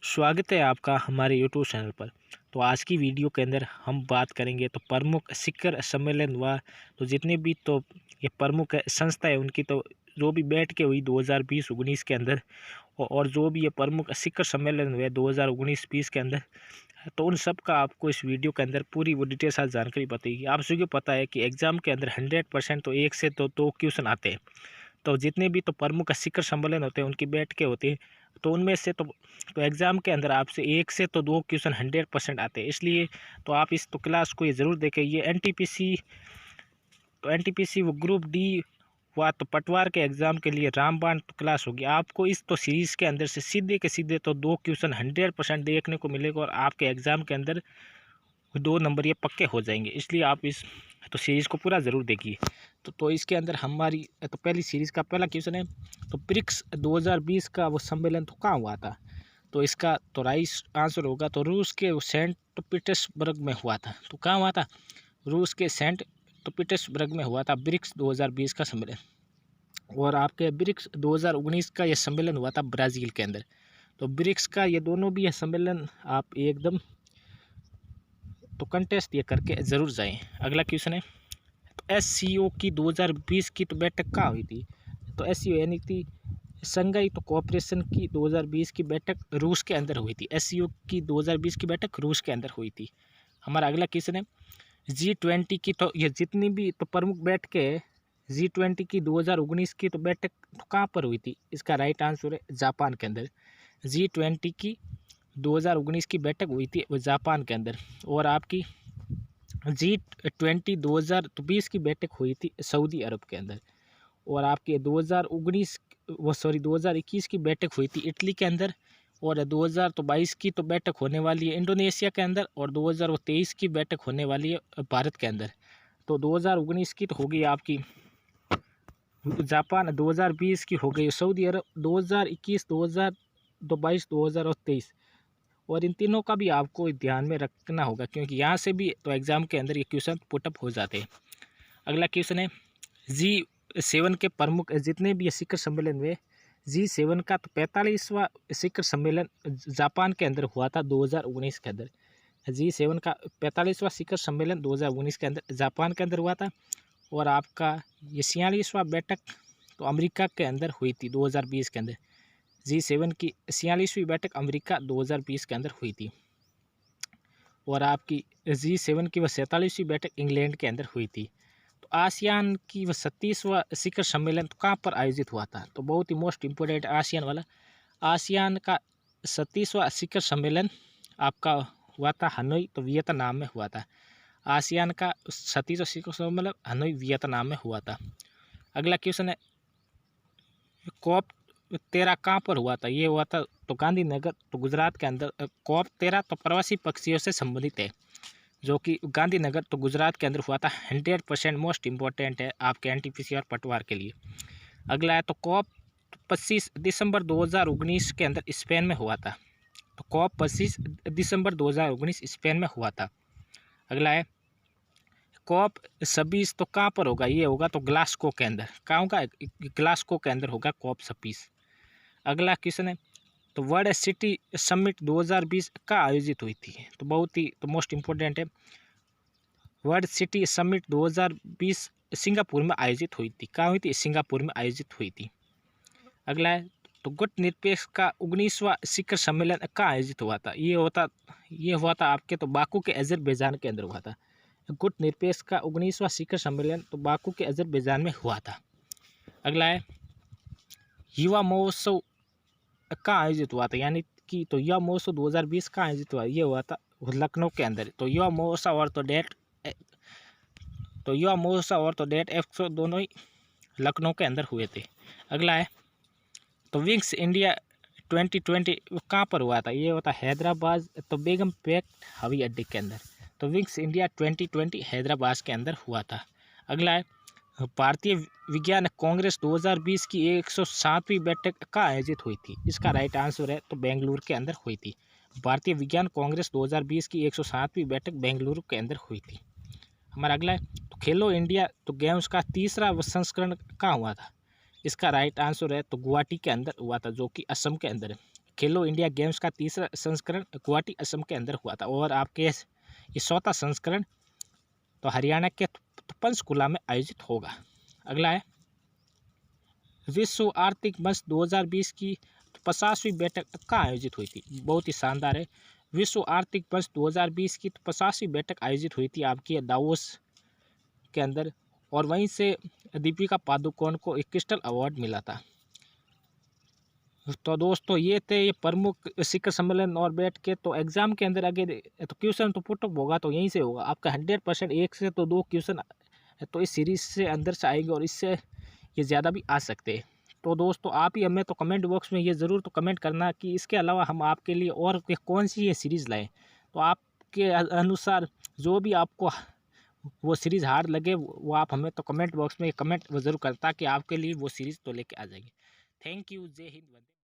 स्वागत है आपका हमारे यूट्यूब चैनल पर। तो आज की वीडियो के अंदर हम बात करेंगे तो प्रमुख शिखर सम्मेलन हुआ, तो जितने भी तो ये प्रमुख संस्था है उनकी तो जो भी बैठ के हुई 2020-19 के अंदर, और जो भी ये प्रमुख शिखर सम्मेलन हुए 2019-20 के अंदर, तो उन सब का आपको इस वीडियो के अंदर पूरी वो डिटेल साथ जानकारी बताएगी। आप सभी को पता है कि एग्ज़ाम के अंदर 100% तो एक से तो दो क्वेश्चन आते हैं। तो जितने भी तो प्रमुख शिखर सम्मेलन होते हैं उनकी बैठ के होती है, तो उनमें से तो एग्ज़ाम के अंदर आपसे एक से तो दो क्वेश्चन 100% आते हैं। इसलिए तो आप इस तो क्लास को ये ज़रूर देखें। ये एनटीपीसी वो ग्रुप डी हुआ तो पटवार के एग्ज़ाम के लिए रामबाण तो क्लास होगी। आपको इस तो सीरीज़ के अंदर से सीधे के सीधे तो दो क्वेश्चन 100% देखने को मिलेगा और आपके एग्ज़ाम के अंदर 2 नंबर ये पक्के हो जाएंगे। इसलिए आप इस तो सीरीज़ को पूरा ज़रूर देखिए। तो इसके अंदर हमारी तो पहली सीरीज़ का पहला क्वेश्चन है, तो ब्रिक्स 2020 का वो सम्मेलन तो कहाँ हुआ था? तो इसका तो राइट आंसर होगा तो रूस के सेंट पीटर्सबर्ग में हुआ था। तो कहाँ हुआ था? रूस के सेंट पीटर्सबर्ग में हुआ था ब्रिक्स 2020 का सम्मेलन। और आपके ब्रिक्स 2019 का यह सम्मेलन हुआ था ब्राज़ील के अंदर। तो ब्रिक्स का ये दोनों भी यह सम्मेलन आप एकदम तो कंटेस्ट ये करके ज़रूर जाएं। अगला क्वेश्चन है, तो एससीओ की 2020 की तो बैठक कहाँ हुई थी? तो एससीओ यानी थी संघाई तो कोऑपरेशन की 2020 की बैठक रूस के अंदर हुई थी। एससीओ की 2020 की बैठक रूस के अंदर हुई थी। हमारा अगला क्वेश्चन है, G20 की तो ये जितनी भी तो प्रमुख बैठकें है, G20 की 2019 की तो बैठक तो कहाँ पर हुई थी? इसका राइट आंसर है जापान के अंदर। G20 की 2019 की बैठक हुई थी वो जापान के अंदर। और आपकी G20 2020 की बैठक हुई थी सऊदी अरब के अंदर। और आपके 2021 की बैठक हुई थी इटली के अंदर। और 2022 की तो बैठक होने वाली है इंडोनेशिया के अंदर। और 2023 की बैठक होने वाली है भारत के अंदर। तो 2019 की तो होगी आपकी जापान, 2020 की हो गई सऊदी अरब, 2021, 2022, 2023। और इन तीनों का भी आपको ध्यान में रखना होगा क्योंकि यहाँ से भी तो एग्ज़ाम के अंदर ये क्वेश्चन पुटअप हो जाते हैं। अगला क्वेश्चन है, G7 के प्रमुख जितने भी ये शिखर सम्मेलन हुए, G7 का तो 45वां शिखर सम्मेलन जापान के अंदर हुआ था 2019 के अंदर। G7 का 45वां शिखर सम्मेलन 2019 के अंदर जापान के अंदर हुआ था। और आपका ये 46वां बैठक तो अमेरिका के अंदर हुई थी 2020 के अंदर। G7 की 46वीं बैठक अमेरिका 2020 के अंदर हुई थी। और आपकी G7 की वह 47वीं बैठक इंग्लैंड के अंदर हुई थी। तो आसियान की वह 36वां शिखर सम्मेलन तो कहाँ पर आयोजित हुआ था? तो बहुत ही मोस्ट इम्पोर्टेंट आसियान वाला। आसियान का 37वां शिखर सम्मेलन आपका हुआ था हनोई तो वियतनाम में हुआ था। आसियान का 37वां शिखर सम्मेलन हनोई वियतनाम में हुआ था। अगला क्वेश्चन है, COP 13 कहाँ पर हुआ था? ये हुआ था तो गांधीनगर तो गुजरात के अंदर। COP 13 तो प्रवासी पक्षियों से संबंधित है जो कि गांधीनगर तो गुजरात के अंदर हुआ था। 100% मोस्ट इम्पोर्टेंट है आपके एनटीपीसी और पटवार के लिए। अगला है, तो COP 25 दिसंबर 2019 के अंदर स्पेन में हुआ था। तो COP 25 दिसंबर 2019 स्पेन में हुआ था। अगला है, COP 26 तो कहाँ पर होगा? ये होगा तो ग्लासगो के अंदर। कहाँ होगा? ग्लासगो के अंदर होगा COP 26। अगला क्वेश्चन है, तो वर्ल्ड सिटी समिट 2020 का आयोजित हुई थी? तो बहुत ही तो मोस्ट इम्पोर्टेंट है। वर्ल्ड सिटी समिट 2020 सिंगापुर में आयोजित हुई थी। कहाँ हुई थी? सिंगापुर में आयोजित हुई थी। अगला है, तो गुटनिरपेक्ष का 19वां शिखर सम्मेलन कहाँ आयोजित हुआ था? ये हुआ था आपके तो बाकू के अजरबैजान के अंदर हुआ था। गुटनिरपेक्ष का 19वां शिखर सम्मेलन तो बाकू के अजरबैजान में हुआ था। अगला है, युवा महोत्सव कहाँ आयोजित हुआ था? यानी कि तो युवा महोत्सव 2020 कहाँ आयोजित हुआ? ये हुआ था लखनऊ के अंदर। तो युवा महोत्सव और तो डेट एक्सपो दोनों ही लखनऊ के अंदर हुए थे। अगला है, तो विंग्स इंडिया 2020 कहाँ पर हुआ था? ये होता हैदराबाद तो बेगमपेट हवाई अड्डे के अंदर। तो विंग्स इंडिया 2020 हैदराबाद के अंदर हुआ था। अगला है, भारतीय विज्ञान कांग्रेस 2020 की 107वीं बैठक कहाँ आयोजित हुई थी? इसका राइट आंसर है तो बेंगलुरु के अंदर हुई थी। भारतीय विज्ञान कांग्रेस 2020 की 107वीं बैठक बेंगलुरु के अंदर हुई थी। हमारा अगला है, तो खेलो इंडिया तो गेम्स का तीसरा संस्करण कहाँ हुआ था? इसका राइट आंसर है तो गुवाहाटी के अंदर हुआ था जो कि असम के अंदर है। खेलो इंडिया गेम्स का तीसरा संस्करण गुवाहाटी असम के अंदर हुआ था, और आपके ये चौथा संस्करण तो हरियाणा के पंचकुला में आयोजित होगा। अगला है विश्व आर्थिक मंच 2020 की 50वीं बैठक कहाँ आयोजित हुई थी। बहुत ही शानदार है। विश्व आर्थिक मंच 2020 की 50वीं बैठक आयोजित हुई थी आपकी दावोस के अंदर, और वहीं से दीपिका पादुकोण को एक क्रिस्टल अवार्ड मिला था। तो दोस्तों ये थे ये प्रमुख शिखर सम्मेलन और बैठ के। तो एग्जाम के अंदर अगर तो क्वेश्चन तो पुटअप होगा तो यहीं से होगा आपका 100%, एक से तो दो क्वेश्चन तो इस सीरीज से अंदर से आएंगे, और इससे ये ज़्यादा भी आ सकते हैं। तो दोस्तों आप ही हमें तो कमेंट बॉक्स में ये ज़रूर तो कमेंट करना कि इसके अलावा हम आपके लिए और कौन सी ये सीरीज़ लाएँ। तो आपके अनुसार जो भी आपको वो सीरीज़ हार्ड लगे वो आप हमें तो कमेंट बॉक्स में कमेंट ज़रूर करता कि आपके लिए वो सीरीज़ तो लेके आ जाएगी। Thank you. जय हिंद।